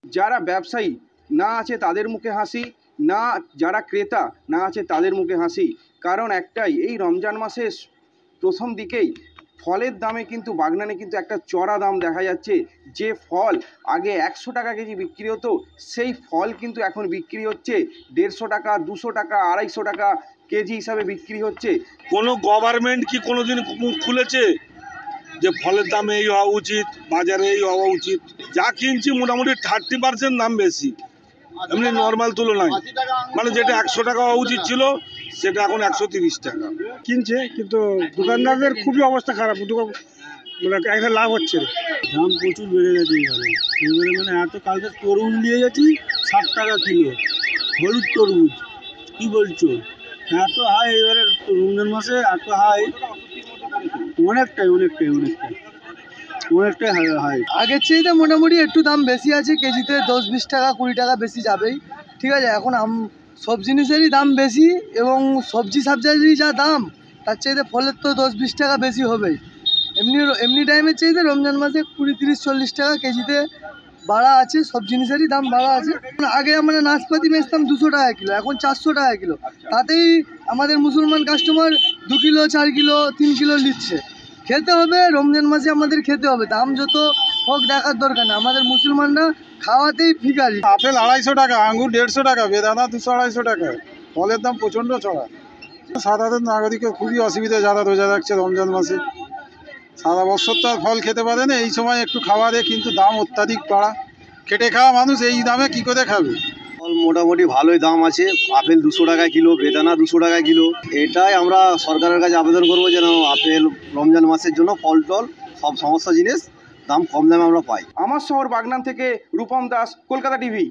যারা ব্যবসায়ী না আছে তাদের মুখে হাসি, না যারা ক্রেতা না আছে তাদের মুখে হাসি। কারণ একটাই, এই রমজান মাসের প্রথম দিকেই ফলের দামে কিন্তু বাগনানে কিন্তু একটা চড়া দাম দেখা যাচ্ছে। যে ফল আগে 100 টাকা কেজি বিক্রি হতো, সেই ফল কিন্তু এখন বিক্রি হচ্ছে 150 টাকা, 200 টাকা, 250 টাকা কেজি হিসাবে বিক্রি হচ্ছে। কোনো গভর্নমেন্ট কি কোনোদিন মুখ খুলেছে যে ফলের দাম এই হওয়া উচিত, বাজারে এই হওয়া উচিত? যা কিনছি মোটামুটি 30% দাম বেশি এমনি নর্মাল তুলনায়। মানে যেটা 100 টাকা হওয়া উচিত ছিল সেটা এখন 130 টাকা কিনছে, কিন্তু দোকানদারদের খুবই অবস্থা খারাপ। মানে একটা লাভ হচ্ছে না, দাম প্রচুর বেড়ে গেছে এবারে। মানে এত কালকে তরমুজ নিয়ে গেছি 60 টাকা কিলো, হলুদ তরমুজ, কি বলছো? এত হাই এবারে রমজান মাসে, এত হাই, অনেকটাই অনেকটাই অনেকটাই অনেকটাই হাই। আগের চেয়ে মোটামুটি একটু দাম বেশি আছে, কেজিতে 10-20 টাকা 20 টাকা বেশি যাবেই, ঠিক আছে। এখন সব জিনিসেরই দাম বেশি, এবং সবজির যা দাম তার চাইতে ফলের তো 10-20 টাকা বেশি হবেই। এমনি টাইমের চাইতে রমজান মাসে 20-30-40 টাকা কেজিতে বাড়া আছে, সব জিনিসেরই দাম বাড়া আছে। আগে আমরা নাশপাতি বেচতাম 200 টাকা কিলো, এখন 400 টাকা কিলো। তাতেই আমাদের মুসলমান কাস্টমার 2 কিলো 4 কিলো 3 কিলো নিচ্ছে। খেতে হবে, রমজান মাসে আমাদের খেতে হবে, দাম যত হোক দেখার দরকার না, আমাদের মুসলমানরা খাওয়াতেই ফিকারি। আপেল 250 টাকা, আঙ্গুর 150 টাকা, বেদানা 200-250 টাকা। ফলের দাম প্রচণ্ড চড়া। সাধারণ নাগরিকের খুবই অসুবিধা যারা রোজা রাখছে রমজান মাসে। সারা বছর তো আর ফল খেতে পারে না, এই সময় একটু খাবারে কিন্তু দাম অত্যাধিক বাড়া। খেটে খাওয়া মানুষ এই দামে কি করে খাবে? ফল মোটামুটি ভালোই দাম আছে। আপেল 200 টাকা কিলো, বেদানা 200 টাকা কিলো। এটাই আমরা সরকারের কাছে আবেদন করবো যেন আপেল রমজান মাসের জন্য ফল টল সব সমস্ত জিনিস দাম কম দামে আমরা পাই। আমার শহর বাগনান থেকে রূপম দাস, কলকাতা টিভি।